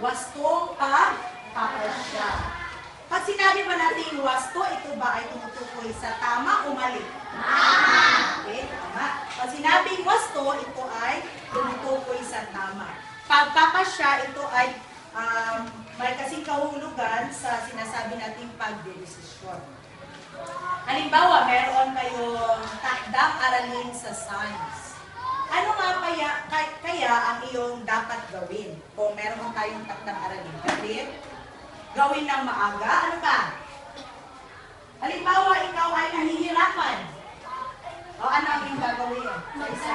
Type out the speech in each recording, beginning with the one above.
Wastong pagpapasya. Pag sinabi ba natin wasto, ito ba ay tumutukoy sa tama o mali? Tama. Okay, tama. Pag sinabing wasto, ito ay tumutukoy sa tama. Pagpapasya, ito ay may kasing kahulugan sa sinasabi nating pagdedesisyon. Halimbawa, meron kayong takdang aralin sa science. Ano nga kaya ang iyong dapat gawin? Kung meron tayong takdang aralin, gawin ng maaga, ano ba? Halimbawa, ikaw ay nahihirapan. O ano ang iyong gagawin? Sa isa?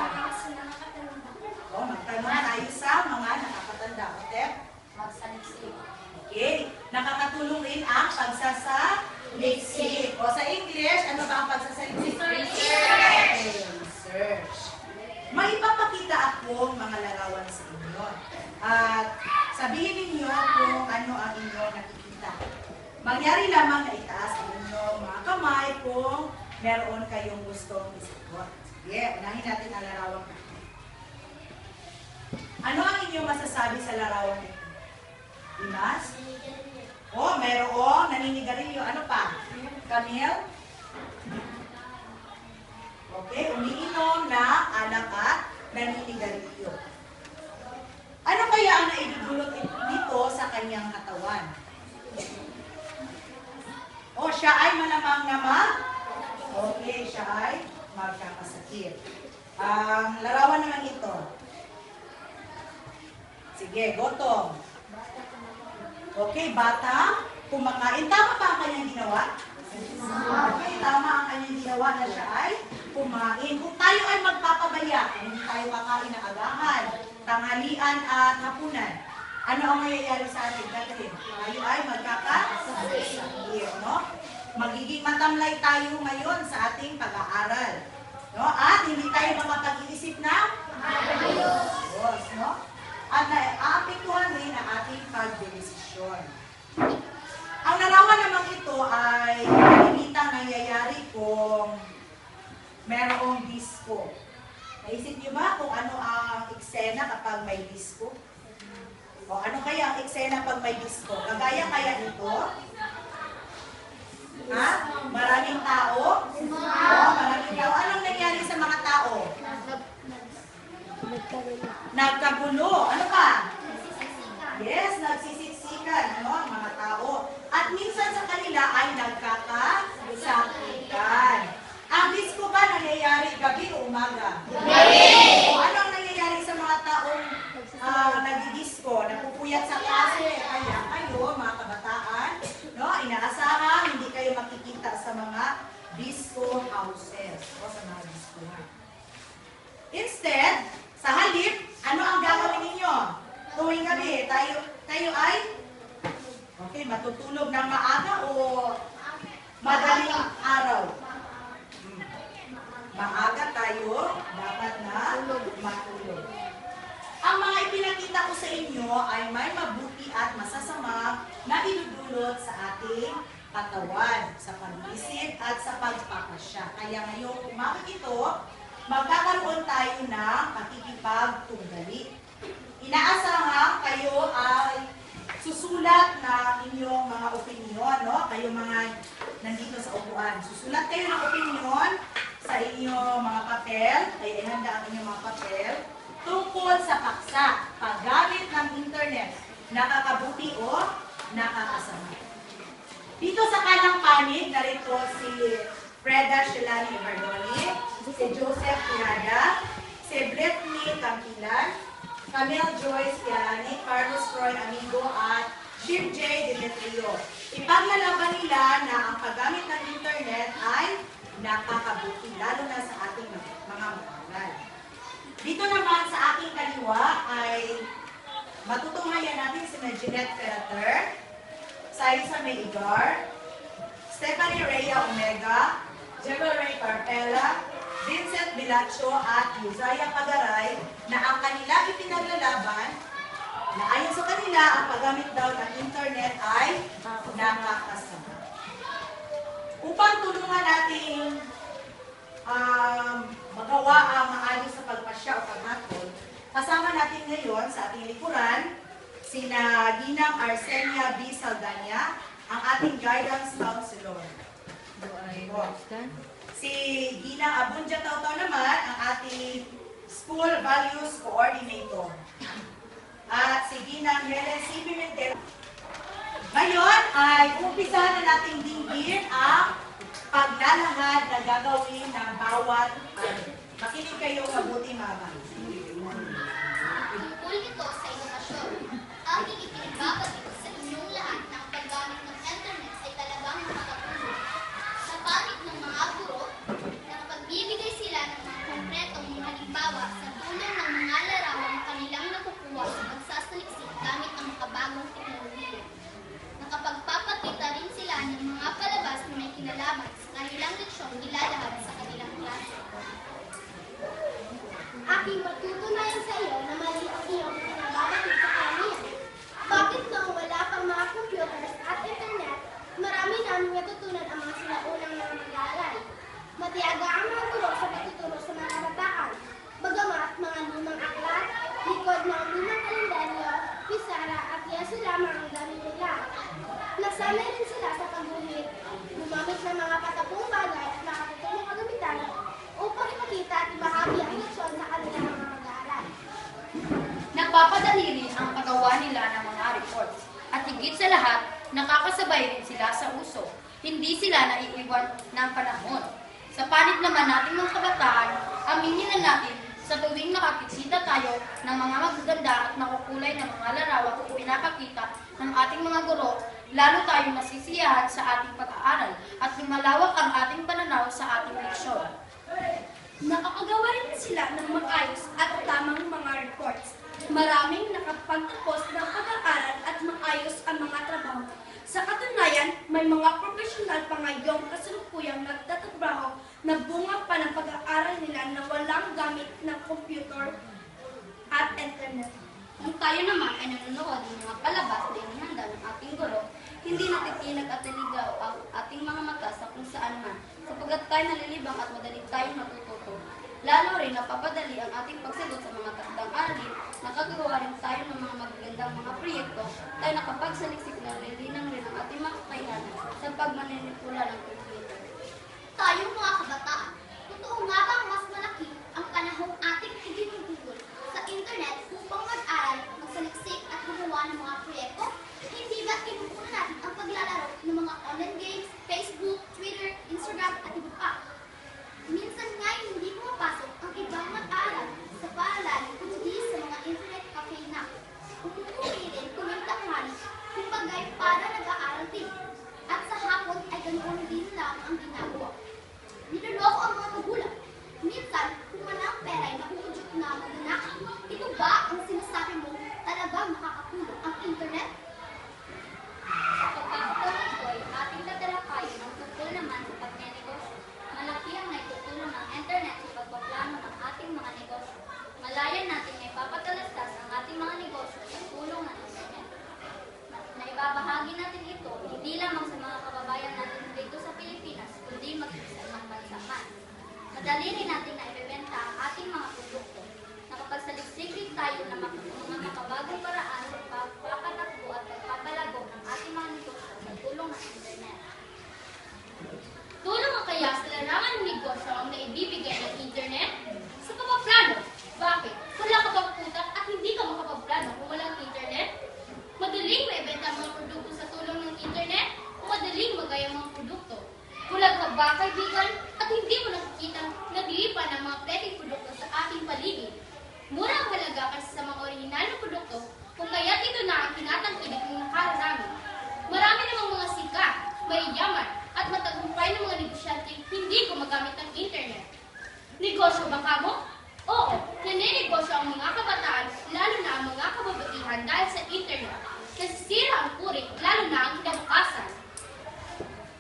O, magtanong tayo sa mga nakakatanda. Otep? Magsaliksik. Okay. Nakakatulong rin ang pagsasaliksik. O sa English, ano ba ang pagsasaliksik? Research. Research. May ipapakita akong mga larawan sa inyo. At sabihin ninyo kung ano ang inyong nakikita. Mangyari lamang na itaas ang inyong mga kamay kung meron kayong gustong isagot. Sige, unahin natin ang larawan. Ano ang inyong masasabi sa larawan ito? Imas? O, merong naninigarilyo. Ano pa? Camille? Okay, umiinom na alak at naninigarilyo. Ano kaya ang naidudulot dito sa kanyang katawan? O, siya ay malamang naman? Okay, siya ay magkakasakit. Ang larawan naman ito. Sige, gutom. Okay, bata, kumakain. Tama ba ang kanyang ginawa? Okay, tama ang kanyang ginawa na siya ay kumain. Kung tayo ay magpapabaya, hindi tayo kakain ng agahan, tanghalian at hapunan, ano ang mayayari sa atin? Catherine, tayo ay magkakasakit, no? Magiging matamlay tayo ngayon sa ating pag-aaral. No? At hindi tayo makapag-iisip ng ayos, no? At naapektuhan rin ang ating pagdedesisyon. Ang larawan naman ito ay kalimitang nangyayari kung merong disco. Naisip niyo ba kung ano ang eksena kapag may disco? O ano kaya ang eksena pag may disco? Kagaya kaya nito? Ha? Maraming tao? O, maraming tao. Anong nangyari sa mga tao? Nagkagulo. Ano pa? Yes, nagsisiksikan, ano, ang mga tao. At minsan sa kanila ay nagkakasakitan. Ang disco ba nangyayari gabi o umaga? Gabi! O ano ang nangyayari sa mga taong nagdi-disco, napupuyat sa klase? Kaya kayo, mga kabataan, no, inaasahan, hindi kayo makikita sa mga disco houses o sa mga disco. Instead, sa halip, ano ang gagawin ninyo? Tuwing gabi, tayo ay matutulog ng maaga o madaling araw? Maaga tayo, dapat na matulog. Ang mga ipinakita ko sa inyo ay may mabuti at masasama na idudulot sa ating katawan, sa pag-isip at sa pagpapasya. Kaya ngayong umaga ito, magkakaroon tayo ng pakikipagtunggali. Inaasahan kayo ay susulat ng inyong mga opinyon, no? Kayo mga nandito sa upuan. Susulat kayo ng opinyon sa inyong mga papel, kaya ihanda ang inyong mga papel, tungkol sa paksa, paggamit ng internet, nakakabuti o nakakasama. Dito sa kanang panig, narito si Freda Shelani Bardoni, si Joseph Tirada, si Brittany Campilan, Camille Joyce Yarani, Carlos Roy Amigo at Jim J. Demetrio. Ipaglalaban nila na ang paggamit ng internet ay nakakabuti, lalo na sa ating mga mag-aaral. Dito naman sa aking kaliwa ay matutunghayan natin si Jeanette Ferrater, Saisa May Igar, Stephanie Rhea Omega, Jebel Ray Carpela, Vincent Bilacho at Uzaya Pagaray na ang kanila ipinaglalaban na ayon sa kanila ang paggamit daw ng internet ay nakakasama. Upang tulungan natin magawa ang maayos sa pagpasya o paghatol, kasama natin ngayon sa ating likuran sina Ginang Arsenia B. Saldana, ang ating guidance counselor. Do I understand? Si Ginang Abunja Tautaw naman, ang ating school values coordinator. At si Ginang Helen C. Pimentel. Ngayon ay umpisahan na nating dinggin ang paglalahad na gagawin ng bawat ano. Makinig kayo mabuti, mama. Tungkol ito sa edukasyon. Aking ipinagbabatid sa inyong lahat na ang paggamit ng internet ay talagang makakatulong. Sa panig ng mga guro, nakapagbibigay sila ng mga konkretong mga halimbawa sa tulong ng mga larawang kanilang nakukuha sa pagsasaliksik gamit ang makabagong teknolohiya. Nakapagpapakita rin sila ng mga palabas na may kinalaman sa kanilang leksyong ilalahad sa kanilang klase. Aking matutunayan sa iyo na mali ang iyong pinababatid sa kaniya. Bakit noong wala pang mga computers at internet, marami namin natutunan ang mga sinaunang mga mag-aaral. Matiyaga ang mga guro sa pagtuturo sa mga kabataan. Bagamat mga lumang aklat, likod ng lumang kalendaryo, pisara at yaso lamang ang dami nila. Nasanay rin sila sa pagguhit, gumamit ng mga patapong bagay at makatutulong kagamitan upang ipakita at ibahagi ang leksyon sa kanilang mga mag-aaral. Nagpapadali rin ang paggawa nila ng mga reports. At higit sa lahat, nakakasabay rin sila sa uso. Hindi sila naiiwan ng panahon. Sa panig naman natin mga kabataan, aminin na natin sa tuwing nakakitsita tayo ng mga magaganda at makukulay na mga larawang ipinapakita ng ating mga guro, lalo tayong nasisiyahan sa ating pag-aaral at lumalawak ang ating pananaw sa ating leksyon. Nakakagawa rin sila ng maayos at tamang mga reports. Maraming nakapagtapos ng pag-aaral at maayos ang mga trabaho. Sa katunayan, may mga profesional pa ngayong kasalukuyang nagtatrabaho na bunga pa ng pag-aaral nila na walang gamit ng computer at internet. Kung tayo naman ay nanonood ng mga palabas na inihanda ng ating guro, hindi natitinag at naligaw ang ating mga mata sa kung saan man, sapagkat tayo nalilibang at madali tayong natututo. Lalo rin napapadali ang ating pagsagot sa mga takdang aralin, nakagawa rin tayo ng mga magagandang mga proyekto, tayo nakapagsaliksik na lilinang rin ang ating mga kakayahan sa pagmaninipula ng computer. Tayong mga kabataan, totoo nga bang mas malaki ang panahong ating iginugugol sa internet upang mag-aral, magsaliksik at gumawa ng mga proyekto? Hindi ba't kinukuha natin ang paglalaro ng mga online games, Facebook, Twitter, Instagram at iba pa? Minsan nga hindi pumapasok ang ibang mag-aaral sa paaralan kundi sa mga internet cafe na. Umuwi rin tuwing tanghali, kumbagay para nag-aaral din. At sa hapon ay ganoon din lang ang ginagawa. Niloloko ang mga magulang. Minsan, kung walang pera ay nakukudyok na magnanakaw. Ito ba ang sinasabi mo talagang makakatulong ang internet? Sa pagkakataon ito ay ating tatalakayin ang tungkol naman sa pagnenegosyo. Malaki ang naitutulong ng internet sa pagpaplano ng ating mga negosyo. Malayan natin na ipapatalastas ang ating mga negosyo sa tulong ng internet. Naibabahagi natin ito hindi lamang sa mga kababayan natin dito sa Pilipinas, kundi maging sa ibang bansa man. Madali rin natin na ibebenta ang ating mga produkto. Nakapagsaliksikik rin tayo ng mga makabagong paraan sa pagpapatakbo at pagpapalago ng ating mga negosyo sa tulong ng internet. Tulong ang kaya sa larangan ng negosyo ang naibibigay ng internet? Sa pagpaplano. Bakit? Wala ka bang utak at hindi ka makapagplano kung walang internet? Madaling maibenta ang mga produkto sa tulong ng internet o madaling magaya ang mga produkto? Kulang ka ba, kaibigan? At hindi mo nakikita naglilipan ng mga pwedeng produkto sa ating paligid. Mura ang halaga kasi sa mga orihinal na produkto kung kaya't ito na ang tinatangkilik ng nakararami. Marami namang mga sikat, mayayaman, at matagumpay ng mga negosyante hindi gumagamit ng internet. Negosyo ba kamo? Oo, naninegosyo ang mga kabataan, lalo na ang mga kababaihan dahil sa internet. Nasisira ang puri, lalo na ang kinabukasan.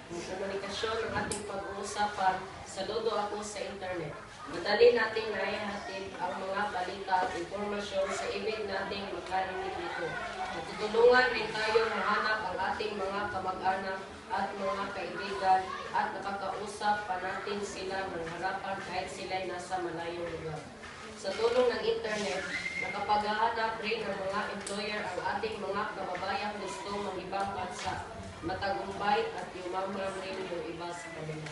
Ang komunikasyon ng ating pag-uusapan, saludo ako sa internet. Madali nating naihatid ang mga balita at impormasyon sa ibig nating makarinig nito. Natutulungan rin tayo mahanap ang ating mga kamag-anak at mga kaibigan at nakakausap pa natin sila ng harapan kahit sila'y nasa malayong lugar. Sa tulong ng internet, nakapaghahanap rin ng mga employer ang ating mga kababayang gusto mag-ibang bansa, matagumpay at yumaman rin yung iba sa kanila.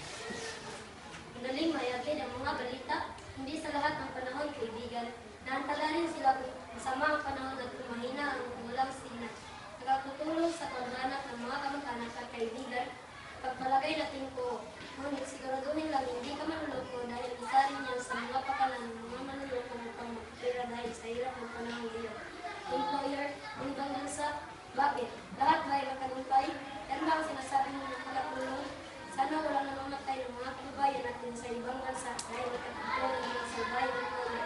Madaling mayagid ang mga balita, hindi sa lahat ng panahon, kaibigan. Naantala sila kung masama ang panahon at kung mahina ang walang sila. Nagtutulong sa paghanap ng mga kamag-anak at kaibigan. Pagpalagay natin ko, ngunit siguraduhin lang hindi ka manluloko dahil isa rin yan sa mga pakalan ng mga manluloko upang magpapira dahil sa hirap ng panahon ngayon. Employer, ibang bansa, bakit? Lahat ba ay makagumpay? Yan ba ang sinasabi mo ng pagkatulong? Sana walang namamatay ng mga kababayan natin sa ibang bansa dahil nakatulong ng mga salbayan ng mga.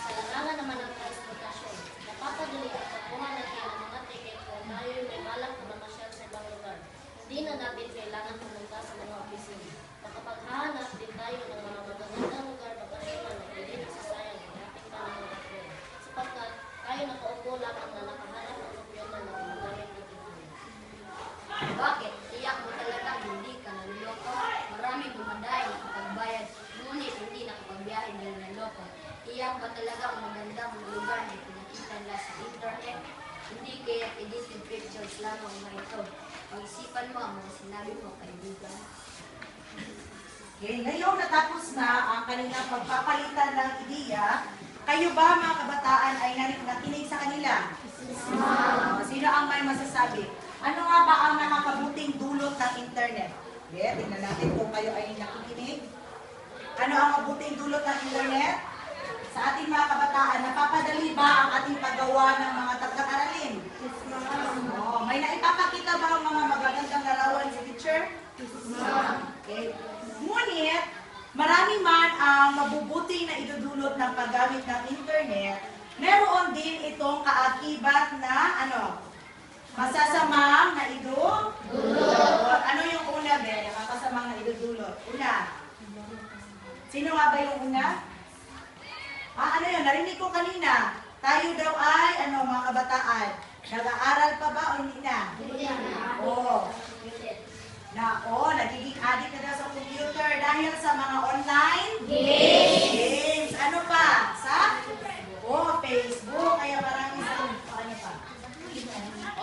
Sa larangan naman ng transportasyon, napapadali at pagkuha natin ang mga tiket kung tayo may balak na mamasyal sa ibang lugar. Hindi na natin kailangan pumunta sa mga opisina. Makapaghahanap din tayo ng mga magagandang lugar bakasyonan na hindi nagsasayang ang ating panahon at pera. Sapagkat tayo nakaupo lamang na nakahanap ng kompyuter na gumagamit ng internet. Bakit? Tiyak mo talaga hindi ka naluloko. Marami bumaday nakapagbayad, ngunit hindi nakapagbiyahe dahil naluloko. Tiyak ba talaga ang magandang lugar na pinakita nila sa internet? Hindi kaya edited pictures lamang ba ito? Pag-isipan mo ang mga sinabi mo, kaibigan. Okay, ngayon natapos na ang kanilang pagpapalitan ng ideya. Kayo ba mga kabataan ay nakinig sa kanila? Sino ang may masasabi? Ano nga ba ang nakakabuting dulot ng internet? Okay, tingnan natin kung kayo ay nakikinig. Ano ang mabuting dulot ng internet? Sa ating mga kabataan, napapadali ba ang ating paggawa ng mga taglak-aralin? Oh, may naipapakita ba ang mga magagandang larawan si teacher? Okay. Ngunit, marami man ang mabubuting na idudulot ng paggamit ng internet, meron din itong kaakibat na masasamang na idudulot. Ano yung una, Ben? Masasamang na idudulot. Una. Sino nga ba yung una? Ano yun? Narinig ko kanina. Tayo daw ay, mga kabataan, nag-aaral pa ba o hindi na? Oo. Nagiging addict na daw sa computer dahil sa mga online games. Ano pa? Facebook. Kaya marami sa,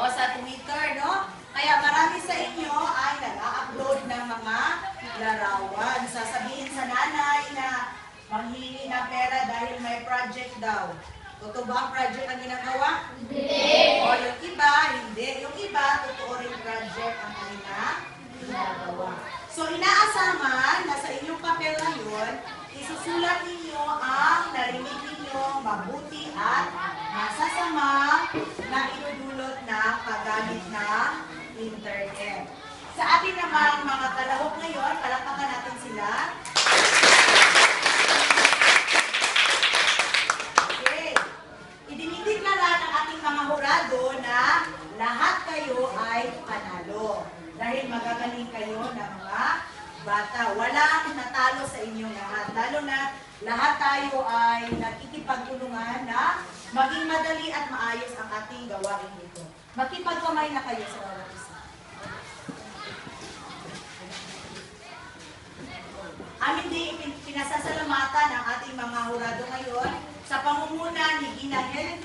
sa Twitter, no? Kaya marami sa inyo ay nag-upload ng mga larawan. Sasabihin sa nanay na manghingi ng pera dahil may project daw. Totoo ba ang project ang ginagawa? Hindi. O yung iba, hindi. Yung iba, totoo rin project ang kanilang ginagawa. So inaasahan na sa inyong papel ngayon, isusulat ninyo ang narinig ninyong mabuti at masasama na idudulot ng paggamit ng internet. Sa atin namang mga kalahok ngayon, palakpakan natin sila. Okay. Idinideklara ng ating mga hurado na lahat kayo ay panalo. Dahil magagaling kayo ng mga bata. Walang natalo sa inyong lahat. Lalo na lahat tayo ay nakikipagtulungan na maging madali at maayos ang ating gawain ito. Makipagkamay na kayo sa bawat isa. Amin din pinasasalamatan ang ating mga hurado ngayon sa pangunguna ni Gina Helen